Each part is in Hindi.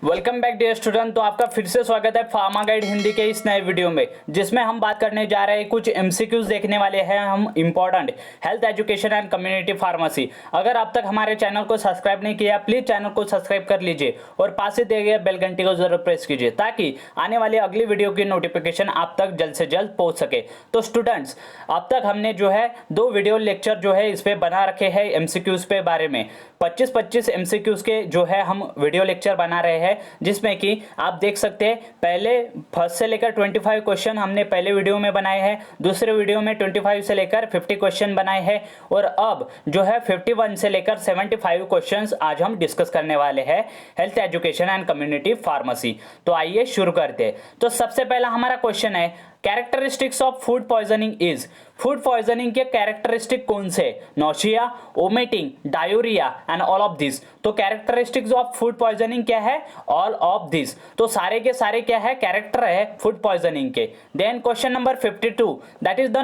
Welcome back dear student. तो आपका फिर से स्वागत है फार्मा गाइड हिंदी के इस नए वीडियो में, जिसमें हम बात करने जा रहे हैं कुछ एमसीक्यूज देखने वाले हैं हम important health education and community pharmacy. अगर आप तक हमारे चैनल को सब्सक्राइब नहीं किया प्लीज चैनल को सब्सक्राइब कर लीजिए और पास ही दिए गए बेल घंटी को जरूर प्रेस कीजिए ताकि आने वाली अगली वीडियो की नोटिफिकेशन आप तक जल्द से जल्द पहुंच सके। तो स्टूडेंट्स, अब तक हमने जो है 2 वीडियो लेक्चर जो है इस पे बना रखे हैं एमसीक्यूज पे बारे में। 25 एमसीक्यूज के जो है हम वीडियो लेक्चर बना रहे हैं, जिसमें कि आप देख सकते हैं पहले फर्स्ट से लेकर 25 क्वेश्चन हमने पहले वीडियो में बनाए हैं, दूसरे वीडियो में 25 से लेकर 50 क्वेश्चन बनाए हैं और अब जो है 51 से लेकर 75 क्वेश्चंस आज हम डिस्कस करने वाले हैं health education and community pharmacy. तो आइए शुरू करते हैं। तो सबसे पहला हमारा क्वेश्चन है characteristics of food poisoning is. Food poisoning के कैरेक्टरिस्टिक कौन से? Nausea, vomiting, diarrhoea and all of this. तो कैरेक्टरिस्टिक्स ऑफ फूड पॉइजनिंग क्या है? All of this. तो सारे के सारे क्या है? कैरेक्टर है फूड पॉइजनिंग के। Then question number 52 that is the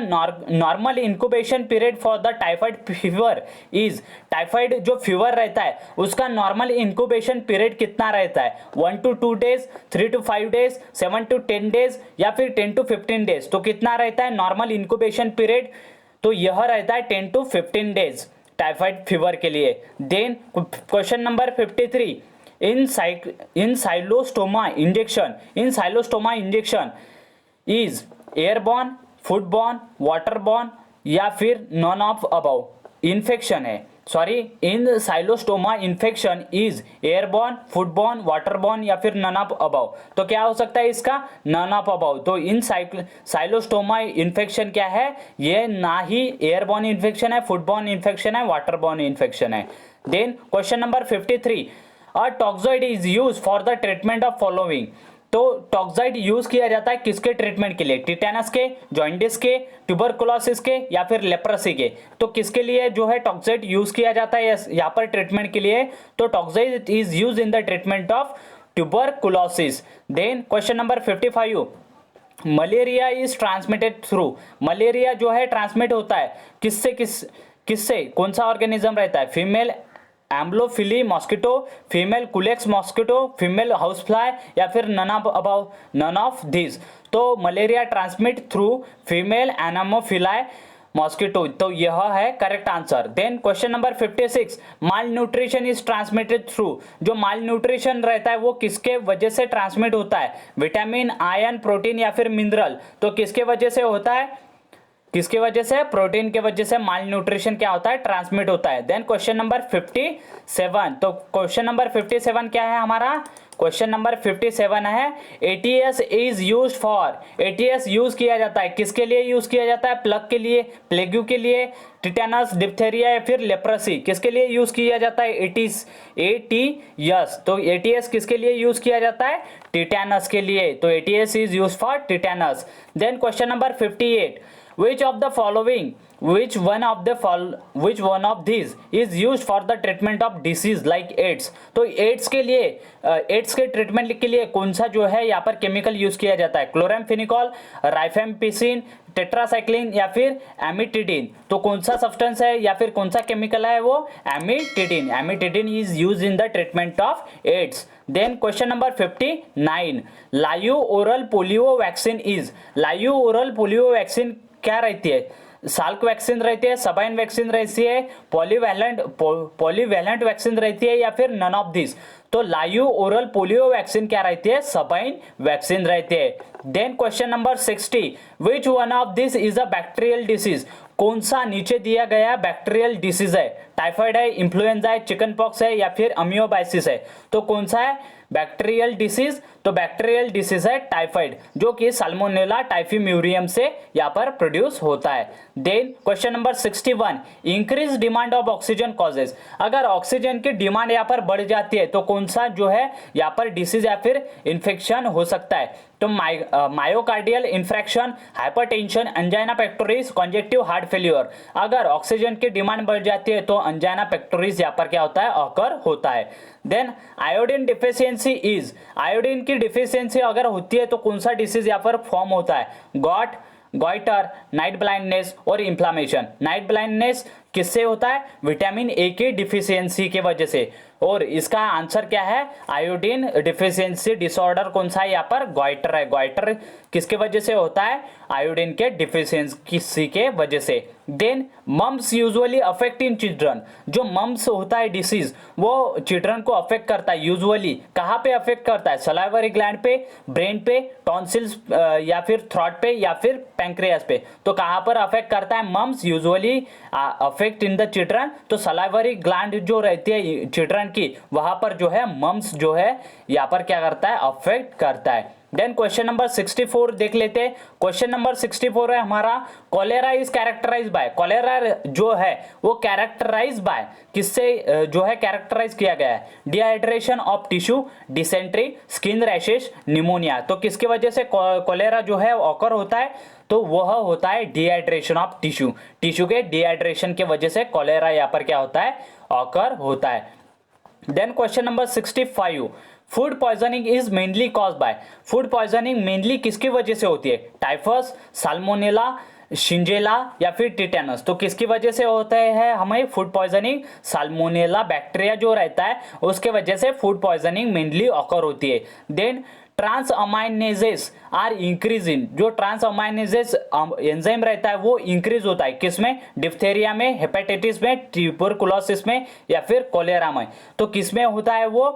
normal incubation period for the typhoid fever is. Typhoid जो फीवर रहता है उसका नॉर्मल इंक्यूबेशन पीरियड कितना रहता है? 1 to 2 days, 3 to 5 days, 7 to 10 days या फिर 10 to 15 days। तो कितना रहता है नॉर्मल इंक्यूबेशन पीरियड? तो यह रहता है 10 to 15 days टाइफाइड फीवर के लिए। Then question number 53 ancylostoma injection is airborne, foodborne, waterborne या फिर नॉन ऑफ अबव। इन्फेक्शन है, sorry, ancylostoma infection is airborne, foodborne, waterborne या फिर नन ऑफ अबव। तो क्या हो सकता है इसका? None of above. तो इन साइलोस्टोमा इन्फेक्शन क्या है? ये ना ही एयरबॉर्न इन्फेक्शन है, फूडबॉर्न इन्फेक्शन है, वाटरबॉर्न इन्फेक्शन है। Then question number 53 a toxoid is use for the treatment of following. तो टॉक्साइड यूज किया जाता है किसके ट्रीटमेंट के लिए? टिटेनस के, जॉइंडिस के, ट्यूबरकुलोसिस के या फिर लेप्रोसी के। तो किसके लिए जो है टॉक्साइड यूज किया जाता है यहाँ पर ट्रीटमेंट के लिए? तो toxoid is use in the treatment of tuberculosis. Then question number 55 malaria is transmitted through. Malaria जो है ट्रांसमिट होता है किससे? कौन सा ऑर्गेनिज्म रहता है? Female anopheles mosquito, female culex mosquito, female house fly या फिर नन ऑफ दिस। तो malaria transmit through female anopheles mosquito. तो यह है correct answer. Then question number 56 malnutrition is transmitted through. जो माल न्यूट्रिशन रहता है वो किसके वजह से ट्रांसमिट होता है? विटामिन, आयरन, प्रोटीन या फिर मिनरल। तो किसके वजह से होता है? किसके वजह से? प्रोटीन के वजह से माल न्यूट्रिशन क्या होता है? ट्रांसमिट होता है। देन क्वेश्चन नंबर 57 तो क्वेश्चन नंबर 57 क्या है हमारा? क्वेश्चन नंबर 57 है ATS is use for. ATS use किया जाता है किसके लिए? यूज किया जाता है प्लग के लिए, प्लेग्यू के लिए, टिटेनस, डिप्थेरिया या फिर लेप्रोसी। किसके लिए यूज किया जाता है एटीएस? तो एटीएस किसके लिए यूज किया जाता है? टिटेनस के लिए। तो ATS is use for tetanus. Then question number 58 which one of these is used for the treatment of disease like AIDS। तो एड्स के लिए एड्स के ट्रीटमेंट के लिए कौन सा जो है यहाँ पर केमिकल यूज किया जाता है? क्लोरामफेनिकॉल, राइफेम्पिसिन, टेट्रासाइक्लिन या फिर एमिटिडिन। तो कौन सा सब्सटेंस है या फिर कौन सा केमिकल है वो? Amitidine. Amitidine is use in the treatment of AIDS. Then question number 59 live oral polio vaccine is. Live oral polio vaccine क्या रहती है? साल्क वैक्सीन रहती है, सबाइन वैक्सीन रहती है, पॉलीवैलेंट वैक्सीन रहती है या फिर नन ऑफ दिस। तो लायू ओरल पोलियो वैक्सीन क्या रहती है? सबाइन वैक्सीन रहती है। Then question number 60 which one of this is a bacterial disease. कौन सा नीचे दिया गया बैक्टीरियल डिसीज है? टाइफाइड है, इन्फ्लुएंजा है, चिकन पॉक्स है या फिर अमियोबाइसिस है। तो कौन सा है बैक्टीरियल डिसीज? तो बैक्टीरियल डिसीज है टाइफाइड, जो कि साल्मोनेला टाइफीम्यूरियम से यहाँ पर प्रोड्यूस होता है। Then question number 61 increase demand of oxygen causes. अगर ऑक्सीजन की डिमांड यहाँ पर बढ़ जाती है तो कौन सा जो है यहाँ पर डिसीज या फिर इन्फेक्शन हो सकता है? तो myocardial infarction, hypertension, angina pectoris, congestive heart failure. अगर ऑक्सीजन की डिमांड बढ़ जाती है तो एंजाइना पेक्टोरिस यहाँ पर क्या होता है? ऑकर होता है। Then iodine deficiency is. Iodine की डिफिशियंसी अगर होती है तो कौन सा डिसीज यहाँ पर फॉर्म होता है? गॉइटर, नाइट ब्लाइंडनेस और इन्फ्लामेशन। नाइट ब्लाइंडनेस किससे होता है? विटामिन ए की डिफिशियंसी के वजह से। और इसका आंसर क्या है? आयोडीन डिफिशियंसी डिसऑर्डर कौन सा है यहाँ पर? गॉइटर है। गॉइटर किसके वजह से होता है? आयोडीन के डिफिशियंसी के वजह से। Then mumps usually affect in children. जो मम्स होता है डिसीज, वो चिल्ड्रन को अफेक्ट करता है यूजुअली। कहाँ पे अफेक्ट करता है? सलाइवरी ग्लैंड पे, ब्रेन पे, टॉन्सिल्स या फिर थ्रॉट पे या फिर पैंक्रियास पे। तो कहाँ पर अफेक्ट करता है? Mumps usually affect in the children. तो सलाइवरी ग्लैंड जो रहती है चिल्ड्रन की, वहां पर जो है मम्स जो है यहाँ पर क्या करता है? अफेक्ट करता है। देन क्वेश्चन नंबर 64 देख लेते हैं। क्वेश्चन नंबर 64 है हमारा, cholera is characterise by. Cholera जो है वो कैरेक्टराइज बाय किससे जो है कैरेक्टराइज किया गया है? Dehydration of tissue, dysentery, skin rashes, pneumonia. तो किसकी वजह से कॉलेरा जो है ऑकर होता है? तो वह होता है डिहाइड्रेशन ऑफ टिश्यू। टिश्यू के डिहाइड्रेशन के वजह से कॉलेरा यहाँ पर क्या होता है? ऑकर होता है। Then question number 65, food poisoning is mainly cause by. Food poisoning mainly किसकी वजह से होती है? टाइफस, साल्मोनेला, शिंजेला या फिर टिटेनस। तो किसकी वजह से होता है हमें फूड पॉइजनिंग? साल्मोनेला बैक्टीरिया जो रहता है उसके वजह से फूड पॉइजनिंग मेनली ऑकर होती है। Then transaminases are increasing. जो ट्रांस अमाइनेजेस एंजाइम रहता है वो इंक्रीज होता है किसमें? डिप्थेरिया में, हेपेटाइटिस में, ट्यूबरकुलोसिस में या फिर कोलेरा में। तो किसमें होता है वो?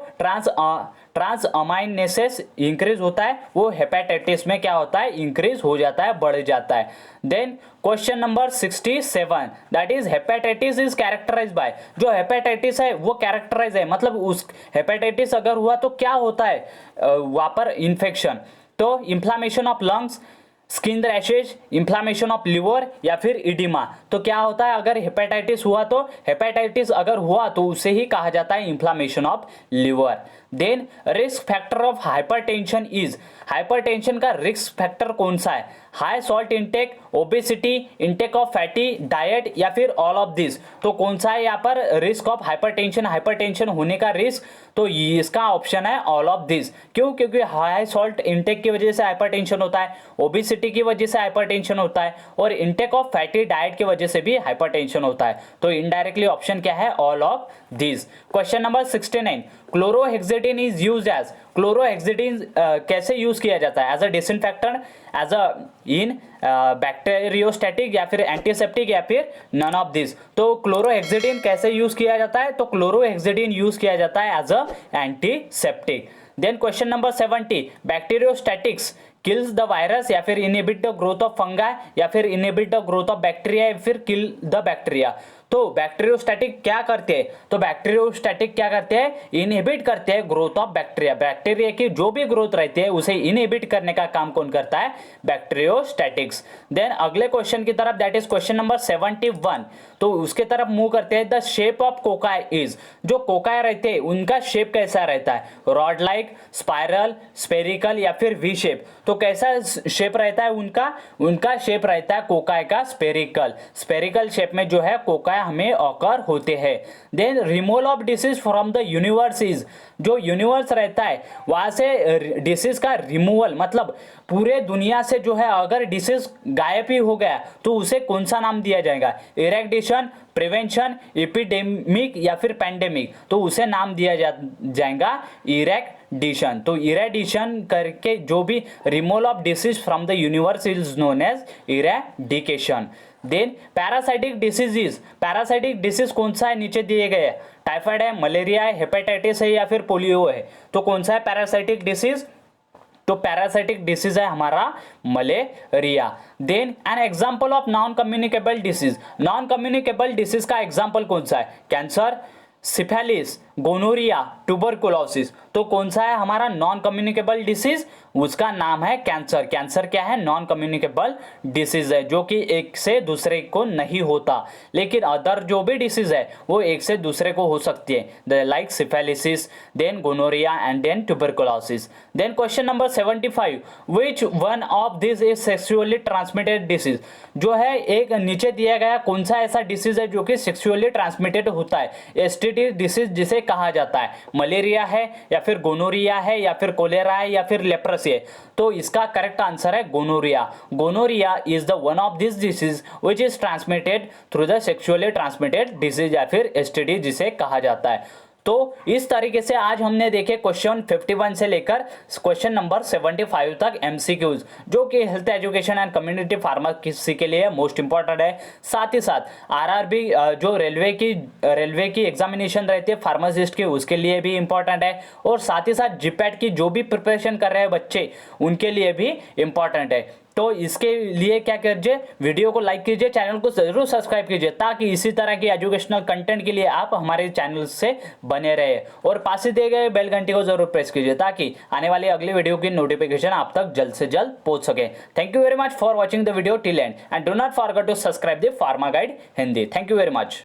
ट्रांस अमाइनेसेस इंक्रीज होता है, वो हेपेटाइटिस में क्या होता है? इंक्रीज हो जाता है, बढ़ जाता है। Then question number 67, that is hepatitis is characterise by. जो हेपेटाइटिस है वो कैरेक्टराइज है, मतलब उस हेपेटाइटिस अगर हुआ तो क्या होता है वहां पर? इन्फेक्शन। तो inflammation of lungs, skin rashes, inflammation of liver या फिर इडिमा। तो क्या होता है अगर हेपेटाइटिस हुआ? तो हेपेटाइटिस अगर हुआ तो उसे ही कहा जाता है inflammation of liver. Then risk factor of hypertension is. Hypertension का रिस्क फैक्टर कौन सा है? High salt intake, obesity, intake of fatty diet या फिर ऑल ऑफ दिस। तो कौन सा है यहाँ पर रिस्क ऑफ हाइपरटेंशन? हाइपरटेंशन होने का रिस्क, तो इसका ऑप्शन है ऑल ऑफ दिस। क्यों? क्योंकि हाई सॉल्ट इंटेक की वजह से हाइपरटेंशन होता है, ओबेसिटी की वजह से हाइपरटेंशन होता है और इंटेक ऑफ फैटी डाइट की वजह से भी हाइपरटेंशन होता है। तो इनडायरेक्टली ऑप्शन क्या है? All of this. Question number 69, chlorhexidine is used as. Chlorhexidine कैसे यूज किया जाता है? As a disinfectant, as a in bacteriostatic या फिर एंटीसेप्टिक या फिर नन ऑफ दिस। तो क्लोरोहेक्सिडिन कैसे यूज किया जाता है? तो क्लोरोहेक्सिडिन यूज किया जाता है as a antiseptic. Then question number 70, bacteriostatics kills the virus या फिर inhibit the growth of fungi या फिर inhibit the growth of bacteria या फिर किल द बैक्टीरिया। तो बैक्टीरियोस्टैटिक क्या करते हैं? तो बैक्टीरियोस्टैटिक क्या करते हैं? इनहिबिट करते हैं ग्रोथ ऑफ बैक्टीरिया। बैक्टीरिया की जो भी ग्रोथ रहती है उसे इनहिबिट करने का काम कौन करता है? बैक्टीरियोस्टैटिक्स। देन अगले क्वेश्चन की तरफ, दैट इज क्वेश्चन नंबर 71, तो उसके तरफ मूव करते हैं। The shape of cocci is. जो कोकाई रहते हैं उनका शेप कैसा रहता है? रॉड लाइक, स्पाइरल, स्पेरिकल या फिर वी शेप। तो कैसा शेप रहता है उनका? उनका शेप रहता है कोकाई का स्पेरिकल। स्पेरिकल शेप में जो है कोकाई हमें ऑकर होते हैं। Then removal of disease from the universe is. जो यूनिवर्स रहता है वहां से डिसीज का रिमूवल, मतलब पूरे दुनिया से जो है अगर डिसीज गायब ही हो गया तो उसे कौन सा नाम दिया जाएगा? इरेक्डिशन, प्रिवेंशन, एपिडेमिक या फिर पैंडेमिक। तो उसे नाम दिया जाएगा इरेक्डिशन। तो इरेडिशन करके जो भी removal of disease from the universe is known as eradication. Then parasitic diseases. Parasitic disease कौन सा है? नीचे दिए गए हैं। टाइफाइड है, मलेरिया है, हेपेटाइटिस है या फिर पोलियो है। तो कौन सा है पैरासाइटिक डिसीज? तो पैरासाइटिक डिसीज है हमारा malaria. Then an example of non communicable disease. Non communicable disease का एग्जांपल कौन सा है? Cancer, syphilis, gonorrhoea, tuberculosis. तो कौन सा है हमारा नॉन कम्युनिकेबल डिसीज? उसका नाम है कैंसर। कैंसर क्या है? नॉन कम्युनिकेबल डिसीज है जो कि एक से दूसरे को नहीं होता, लेकिन अदर जो भी डिसीज है वो एक से दूसरे को हो सकती है, like syphilis, then gonorrhoea and then tuberculosis. Then question number 75, which one of this is sexually transmitted disease. जो है एक नीचे दिया गया कौन सा ऐसा डिसीज है जो कि सेक्सुअली ट्रांसमिटेड होता है? एसटीडी डिसीज जिसे कहा जाता है, मलेरिया है या फिर गोनोरिया है या फिर कोलेरा है या फिर लेप्रोसी है? तो इसका करेक्ट आंसर है gonorrhoea. Gonorrhoea is the one of this disease which is transmitted through the sexually transmitted disease या फिर एसटीडी जिसे कहा जाता है। तो इस तरीके से आज हमने देखे क्वेश्चन 51 से लेकर क्वेश्चन नंबर 75 तक एमसीक्यूज, जो कि health education and community pharmacy के लिए मोस्ट इंपॉर्टेंट है। साथ ही साथ आरआरबी जो रेलवे की एग्जामिनेशन रहती है फार्मासिस्ट की, उसके लिए भी इंपॉर्टेंट है। और साथ ही साथ जीपैट की जो भी प्रिपरेशन कर रहे हैं बच्चे, उनके लिए भी इंपॉर्टेंट है। तो इसके लिए क्या कीजिए, वीडियो को लाइक कीजिए, चैनल को जरूर सब्सक्राइब कीजिए, ताकि इसी तरह की एजुकेशनल कंटेंट के लिए आप हमारे चैनल से बने रहे। और पास ही दिए गए बेल घंटी को जरूर प्रेस कीजिए, ताकि आने वाली अगली वीडियो की नोटिफिकेशन आप तक जल्द से जल्द पहुंच सके। Thank you very much for watching the video till end do not forget to subscribe the Pharma Guide Hindi. Thank you very much.